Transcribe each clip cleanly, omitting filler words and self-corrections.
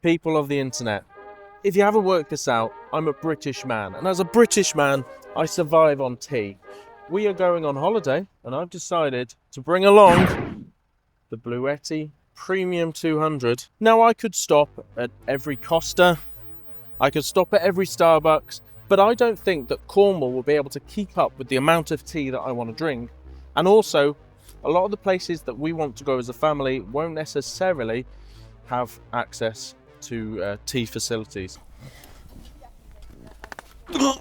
People of the internet, if you haven't worked this out, I'm a British man, and as a British man, I survive on tea. We are going on holiday, and I've decided to bring along the Bluetti Premium 200. Now, I could stop at every Costa, I could stop at every Starbucks, but I don't think that Cornwall will be able to keep up with the amount of tea that I want to drink. And also, a lot of the places that we want to go as a family won't necessarily have access to tea facilities. I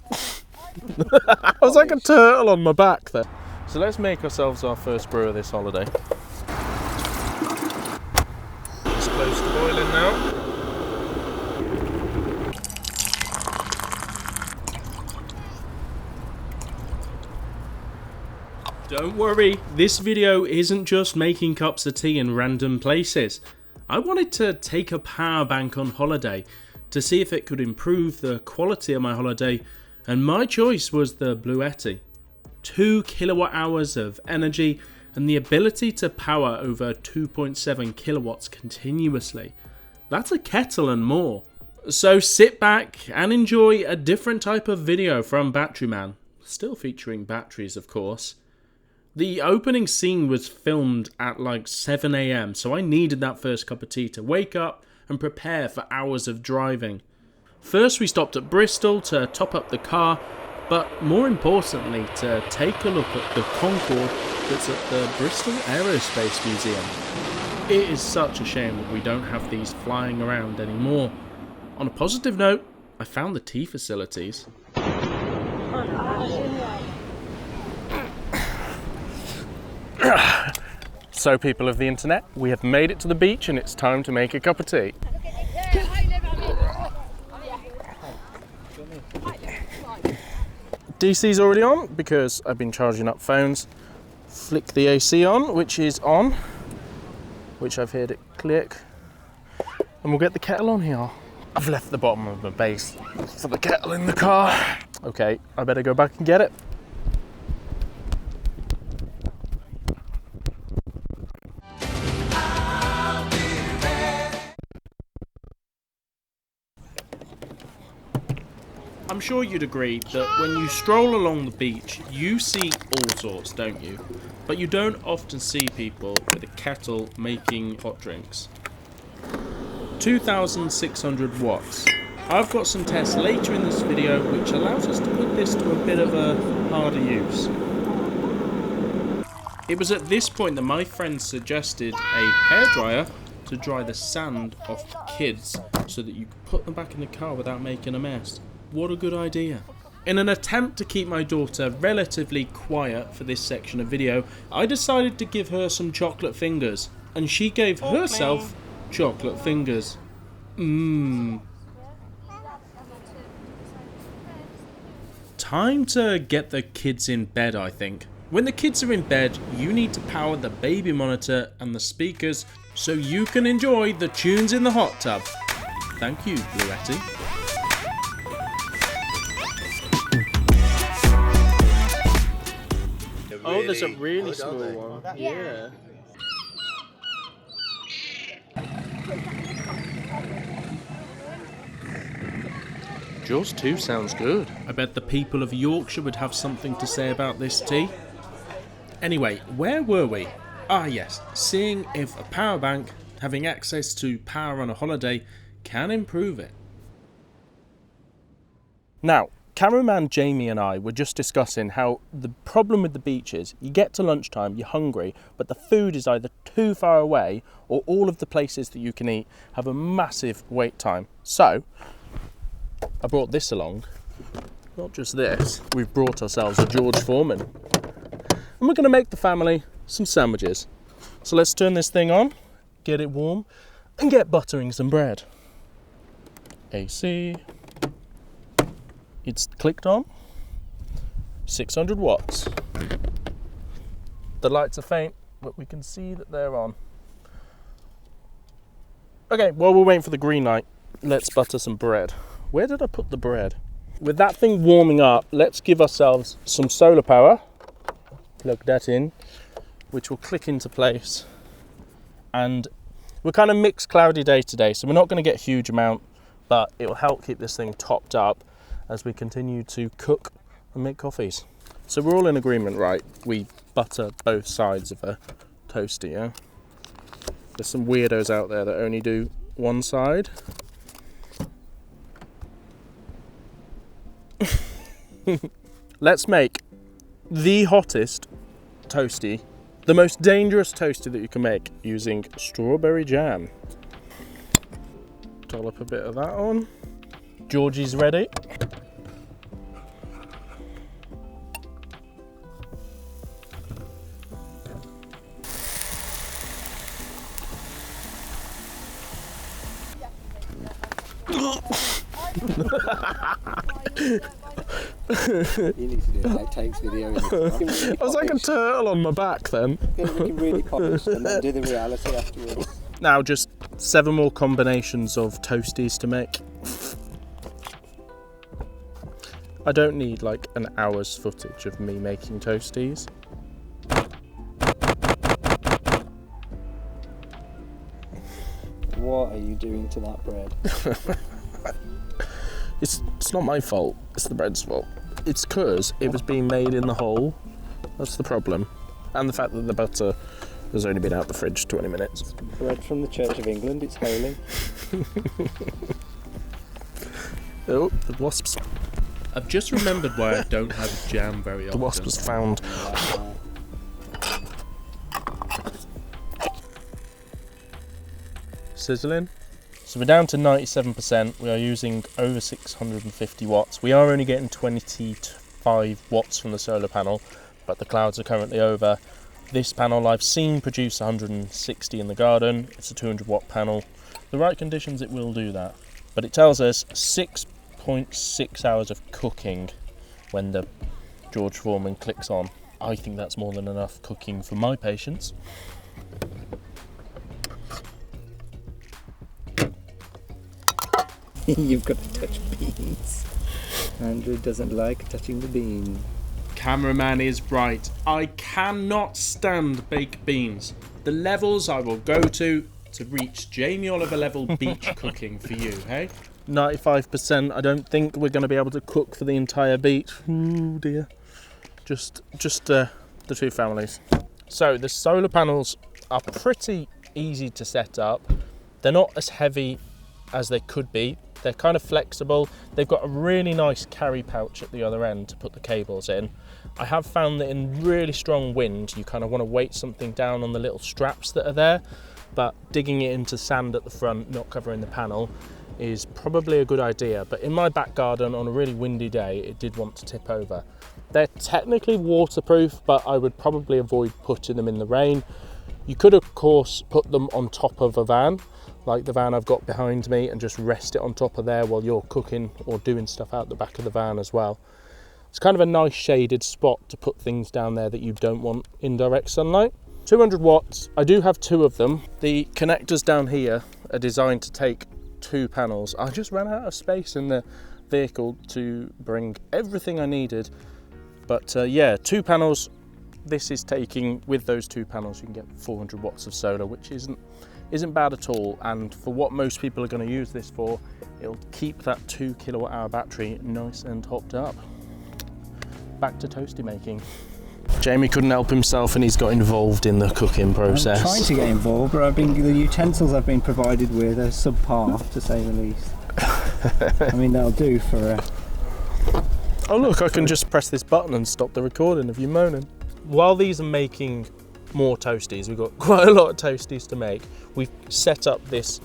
was like a turtle on my back there. So let's make ourselves our first brew of this holiday. It's close to boiling now. Don't worry, this video isn't just making cups of tea in random places. I wanted to take a power bank on holiday to see if it could improve the quality of my holiday, and my choice was the Bluetti. 2 kilowatt hours of energy and the ability to power over 2.7 kilowatts continuously. That's a kettle and more. So sit back and enjoy a different type of video from Battery Man, still featuring batteries of course. The opening scene was filmed at like 7 AM, so I needed that first cup of tea to wake up and prepare for hours of driving. First we stopped at Bristol to top up the car, but more importantly to take a look at the Concorde that's at the Bristol Aerospace Museum. It is such a shame that we don't have these flying around anymore. On a positive note, I found the tea facilities. So people of the internet, we have made it to the beach and it's time to make a cup of tea. DC's already on because I've been charging up phones. Flick the AC on, which is on, which I've heard it click. And we'll get the kettle on here. I've left the bottom of the base for the kettle in the car. Okay, I better go back and get it. I'm sure you'd agree that when you stroll along the beach, you see all sorts, don't you? But you don't often see people with a kettle making hot drinks. 2,600 watts. I've got some tests later in this video which allows us to put this to a bit of a harder use. It was at this point that my friend suggested a hairdryer to dry the sand off the kids so that you could put them back in the car without making a mess. What a good idea. In an attempt to keep my daughter relatively quiet for this section of video, I decided to give her some chocolate fingers, and she gave herself chocolate fingers. Time to get the kids in bed, I think. When the kids are in bed, you need to power the baby monitor and the speakers so you can enjoy the tunes in the hot tub. Thank you, Bluetti. Oh, there's a really small one. Yeah. Jaws 2 sounds good. I bet the people of Yorkshire would have something to say about this tea. Anyway, where were we? Ah yes, seeing if a power bank, having access to power on a holiday, can improve it. Now, cameraman Jamie and I were just discussing how the problem with the beach is you get to lunchtime, you're hungry, but the food is either too far away or all of the places that you can eat have a massive wait time. So, I brought this along. Not just this, we've brought ourselves a George Foreman. And we're going to make the family some sandwiches. So let's turn this thing on, get it warm, and get buttering some bread. AC. It's clicked on. 600 watts. The lights are faint, but we can see that they're on. Okay, while we're waiting for the green light, let's butter some bread. Where did I put the bread? With that thing warming up, let's give ourselves some solar power. Plug that in, which will click into place. And We're kind of mixed cloudy day today, so we're not going to get a huge amount, but it will help keep this thing topped up as we continue to cook and make coffees. So we're all in agreement, right? We butter both sides of a toasty, yeah? There's some weirdos out there that only do one side. Let's make the hottest toasty, the most dangerous toasty that you can make using strawberry jam. Dollop a bit of that on. Georgie's ready. You need to do an outtakes video. I was like a turtle on my back then. We can really polish and then do the reality afterwards. Now just 7 more combinations of toasties to make. I don't need like an hour's footage of me making toasties. What are you doing to that bread? It's not my fault, it's the bread's fault. It's because it was being made in the hole. That's the problem. And the fact that the butter has only been out the fridge 20 minutes. Bread from the Church of England, it's holy. Oh, the wasps. I've just remembered why I don't have jam very often. The wasp was found. Sizzling. So we're down to 97%. We are using over 650 watts. We are only getting 25 watts from the solar panel, but the clouds are currently over. This panel I've seen produce 160 in the garden. It's a 200 watt panel. The right conditions it will do that. But it tells us 6.6 hours of cooking when the George Foreman clicks on. I think that's more than enough cooking for my patience. You've got to touch beans. Andrew doesn't like touching the bean. Cameraman is right. I cannot stand baked beans. The levels I will go to reach Jamie Oliver level beach cooking for you, hey? 95%. I don't think we're going to be able to cook for the entire beach. Oh dear. Just the 2 families. So the solar panels are pretty easy to set up. They're not as heavy as they could be. They're kind of flexible. They've got a really nice carry pouch at the other end to put the cables in. I have found that in really strong wind, you kind of want to weight something down on the little straps that are there, but digging it into sand at the front, not covering the panel, is probably a good idea. But in my back garden on a really windy day, it did want to tip over. They're technically waterproof, but I would probably avoid putting them in the rain. You could, of course, put them on top of a van, like the van I've got behind me, and just rest it on top of there while you're cooking or doing stuff out the back of the van as well. It's kind of a nice shaded spot to put things down there that you don't want in direct sunlight. 200 watts, I do have 2 of them. The connectors down here are designed to take 2 panels. I just ran out of space in the vehicle to bring everything I needed. But yeah, 2 panels. This is taking, with those 2 panels, you can get 400 watts of solar, which isn't bad at all. And for what most people are going to use this for, it'll keep that 2 kilowatt hour battery nice and topped up. Back to toasty making. Jamie couldn't help himself and he's got involved in the cooking process. I'm trying to get involved, but the utensils I've been provided with are subpar, to say the least. I mean, they'll do for Oh look, I can just press this button and stop the recording of you moaning. While these are making more toasties, we've got quite a lot of toasties to make. We've set up this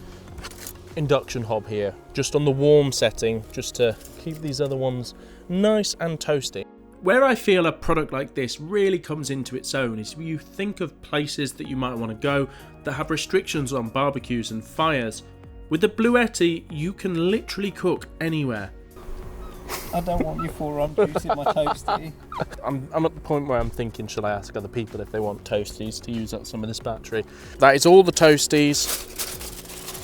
induction hob here, just on the warm setting, just to keep these other ones nice and toasty. Where I feel a product like this really comes into its own is when you think of places that you might want to go that have restrictions on barbecues and fires. With the Bluetti, you can literally cook anywhere. I don't want you forearm juice in my toasty. I'm at the point where I'm thinking, shall I ask other people if they want toasties to use up some of this battery? That is all the toasties.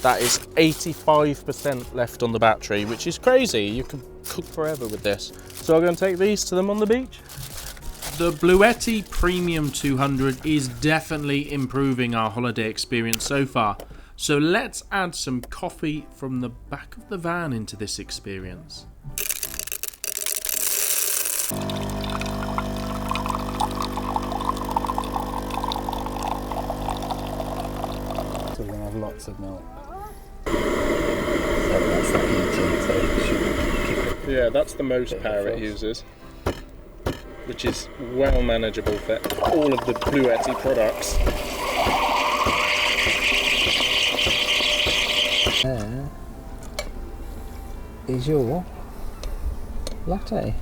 That is 85% left on the battery, which is crazy. You can cook forever with this. So I'm going to take these to them on the beach. The Bluetti Premium 200 is definitely improving our holiday experience so far. So let's add some coffee from the back of the van into this experience. So we're going to have lots of milk. So that's the heating, so it should keep it. Yeah, that's the most power it uses, which is well manageable for all of the Bluetti products. There is your latte.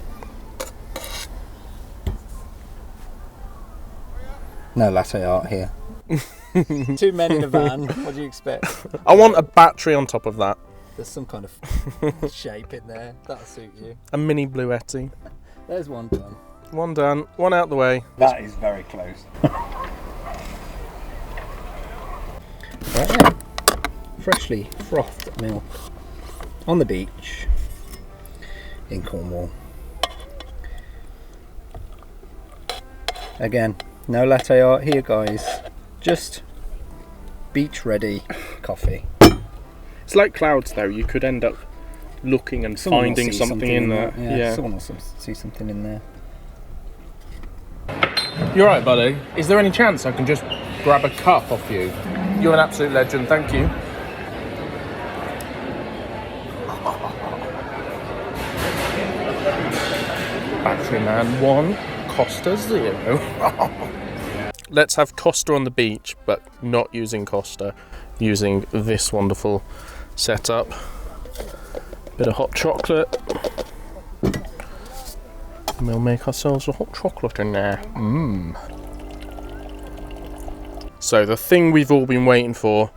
No latte art here. Two men in a van, what do you expect? I want a battery on top of that. There's some kind of shape in there, that'll suit you. A mini Bluetti. There's one done. One done, one out the way. That is very close. Right then. Freshly frothed milk on the beach in Cornwall. Again, no latte art here, guys. Just beach ready coffee. It's like clouds though, you could end up looking and Someone will finding see something in there. Yeah, someone will see something in there. You're right, buddy. Is there any chance I can just grab a cup off you? You're an absolute legend, thank you. Battery Man 1, Costa 0. Let's have Costa on the beach, but not using Costa, using this wonderful setup. Bit of hot chocolate. And we'll make ourselves a hot chocolate in there. So the thing we've all been waiting for,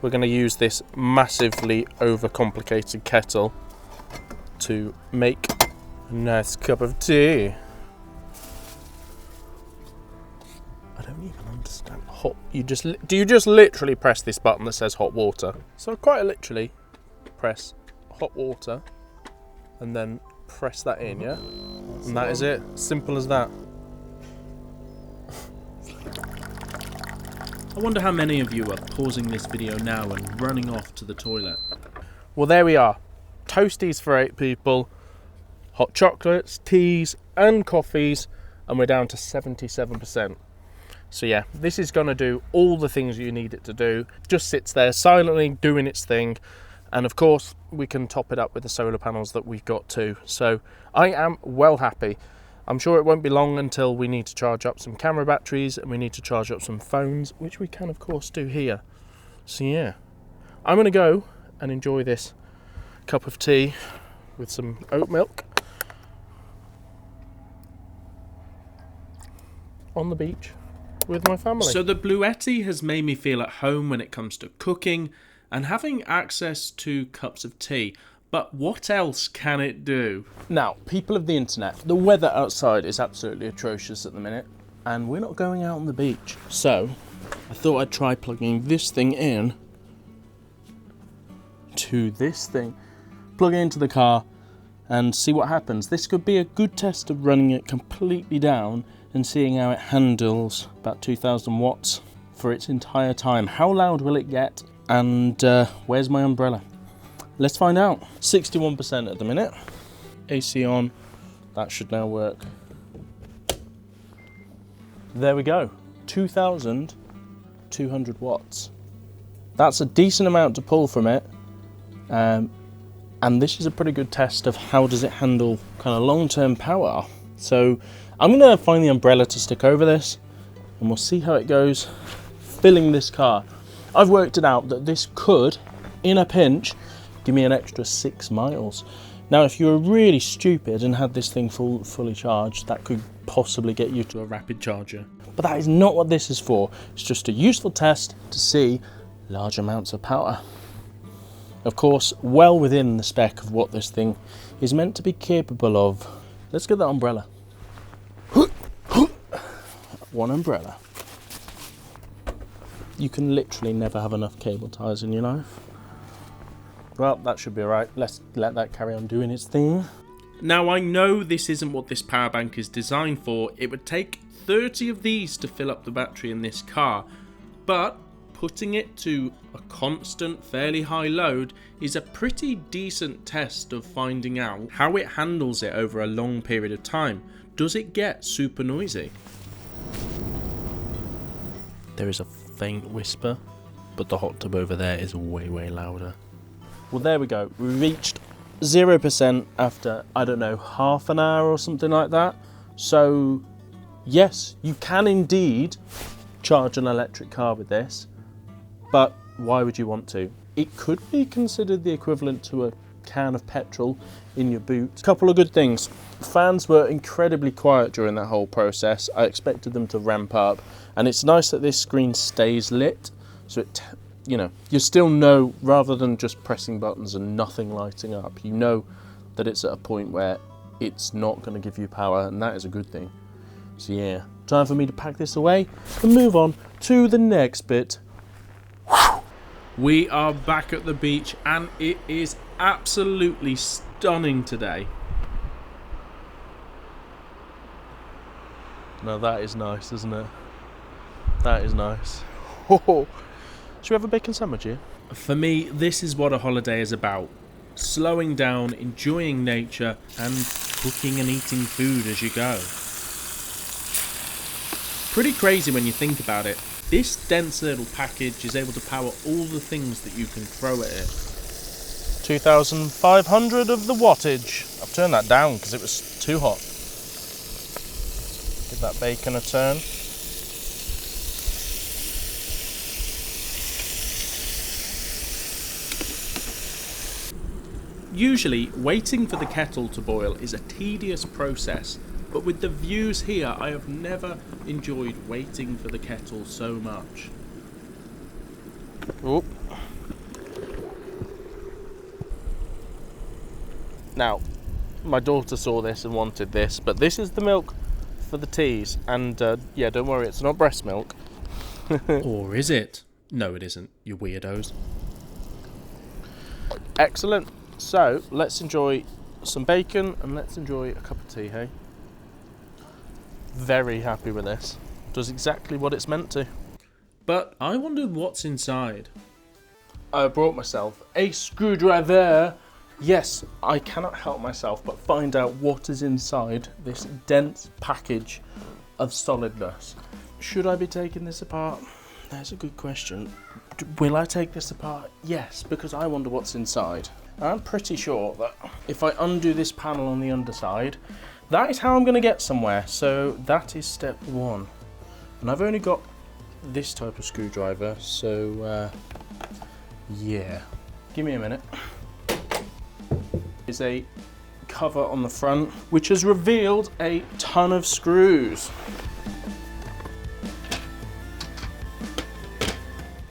we're going to use this massively overcomplicated kettle to make a nice cup of tea. I don't even understand. Hot. Do you just literally press this button that says hot water? So quite literally press hot water and then press that in, yeah? And that is it. Simple as that. I wonder how many of you are pausing this video now and running off to the toilet. Well, there we are. Toasties for 8 people, hot chocolates, teas and coffees, and we're down to 77%. So yeah, this is going to do all the things you need it to do. Just sits there silently doing its thing. And of course, we can top it up with the solar panels that we've got too. So I am well happy. I'm sure it won't be long until we need to charge up some camera batteries and we need to charge up some phones, which we can of course do here. So yeah, I'm going to go and enjoy this cup of tea with some oat milk on the beach with my family. So the Bluetti has made me feel at home when it comes to cooking and having access to cups of tea. But what else can it do? Now, people of the internet, the weather outside is absolutely atrocious at the minute, and we're not going out on the beach. So, I thought I'd try plugging this thing in to this thing. Plug it into the car and see what happens. This could be a good test of running it completely down and seeing how it handles about 2000 watts for its entire time. How loud will it get? And where's my umbrella? Let's find out. 61% at the minute. AC on. That should now work. There we go. 2,200 watts. That's a decent amount to pull from it. And this is a pretty good test of how does it handle kind of long-term power. So I'm going to find the umbrella to stick over this and we'll see how it goes filling this car. I've worked it out that this could, in a pinch, give me an extra 6 miles. Now, if you were really stupid and had this thing fully charged, that could possibly get you to a rapid charger. But that is not what this is for. It's just a useful test to see large amounts of power. Of course, well within the spec of what this thing is meant to be capable of. Let's get that umbrella. One umbrella. You can literally never have enough cable ties in your life. Well, that should be alright. Let's let that carry on doing its thing. Now, I know this isn't what this power bank is designed for. It would take 30 of these to fill up the battery in this car. But putting it to a constant, fairly high load is a pretty decent test of finding out how it handles it over a long period of time. Does it get super noisy? There is a faint whisper, but the hot tub over there is way, way louder. Well, there we go. We reached 0% after, I don't know, half an hour or something like that. So, yes, you can indeed charge an electric car with this, but why would you want to? It could be considered the equivalent to a can of petrol in your boot. Couple of good things. Fans were incredibly quiet during that whole process. I expected them to ramp up, and it's nice that this screen stays lit, so it, you know, you still know, rather than just pressing buttons and nothing lighting up, you know that it's at a point where it's not going to give you power, and that is a good thing. So yeah, time for me to pack this away and move on to the next bit. We are back at the beach and it is absolutely stunning today. Now that is nice, isn't it? That is nice. Should we have a bacon sandwich here? For me, this is what a holiday is about. Slowing down, enjoying nature, and cooking and eating food as you go. Pretty crazy when you think about it. This dense little package is able to power all the things that you can throw at it. 2,500 of the wattage. I've turned that down because it was too hot. Give that bacon a turn. Usually, waiting for the kettle to boil is a tedious process, but with the views here, I have never enjoyed waiting for the kettle so much. Oop. Now, my daughter saw this and wanted this, but this is the milk for the teas, and yeah, don't worry, it's not breast milk. Or is it? No, it isn't, you weirdos. Excellent. So, let's enjoy some bacon and let's enjoy a cup of tea, hey? Very happy with this. Does exactly what it's meant to. But I wondered what's inside. I brought myself a screwdriver. Yes, I cannot help myself but find out what is inside this dense package of solidness. Should I be taking this apart? That's a good question. Will I take this apart? Yes, because I wonder what's inside. I'm pretty sure that if I undo this panel on the underside, that is how I'm going to get somewhere. So that is step one. And I've only got this type of screwdriver, so yeah. Give me a minute. There's a cover on the front, which has revealed a ton of screws.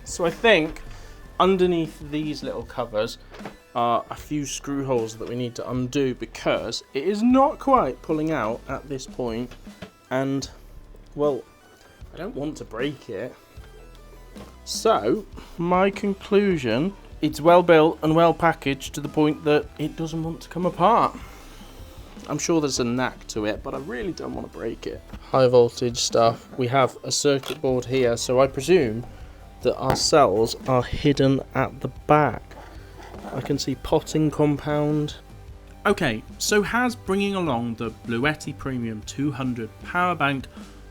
So I think underneath these little covers are a few screw holes that we need to undo, because it is not quite pulling out at this point, and well, I don't want to break it. So my conclusion, it's well built and well packaged to the point that it doesn't want to come apart. I'm sure there's a knack to it, but I really don't want to break it. High voltage stuff. We have a circuit board here, so I presume that our cells are hidden at the back. I can see potting compound. Okay, so has bringing along the Bluetti Premium 200 power bank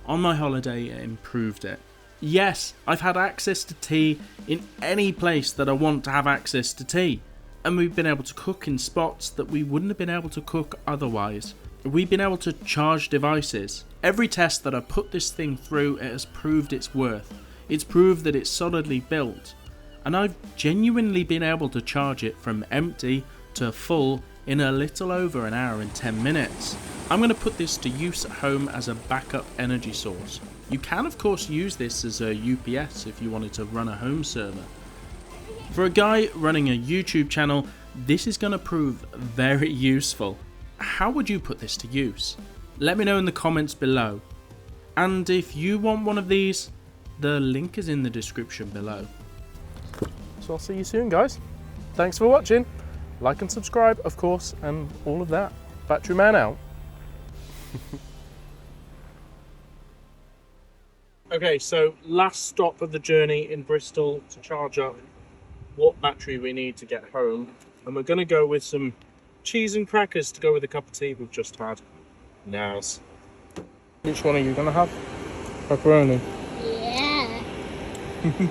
on my holiday improved it? Yes, I've had access to tea in any place that I want to have access to tea, and we've been able to cook in spots that we wouldn't have been able to cook otherwise. We've been able to charge devices. Every test that I've put this thing through, it has proved its worth. It's proved that it's solidly built, and I've genuinely been able to charge it from empty to full in a little over an hour and 10 minutes. I'm going to put this to use at home as a backup energy source. You can of course use this as a UPS if you wanted to run a home server. For a guy running a YouTube channel, this is going to prove very useful. How would you put this to use? Let me know in the comments below. And if you want one of these, the link is in the description below. So I'll see you soon, guys. Thanks for watching. Like and subscribe, of course, and all of that. Battery Man out. Okay, so last stop of the journey in Bristol to charge up what battery we need to get home. And we're going to go with some cheese and crackers to go with the cup of tea we've just had. Nows. Which one are you going to have? Pepperoni? Yeah.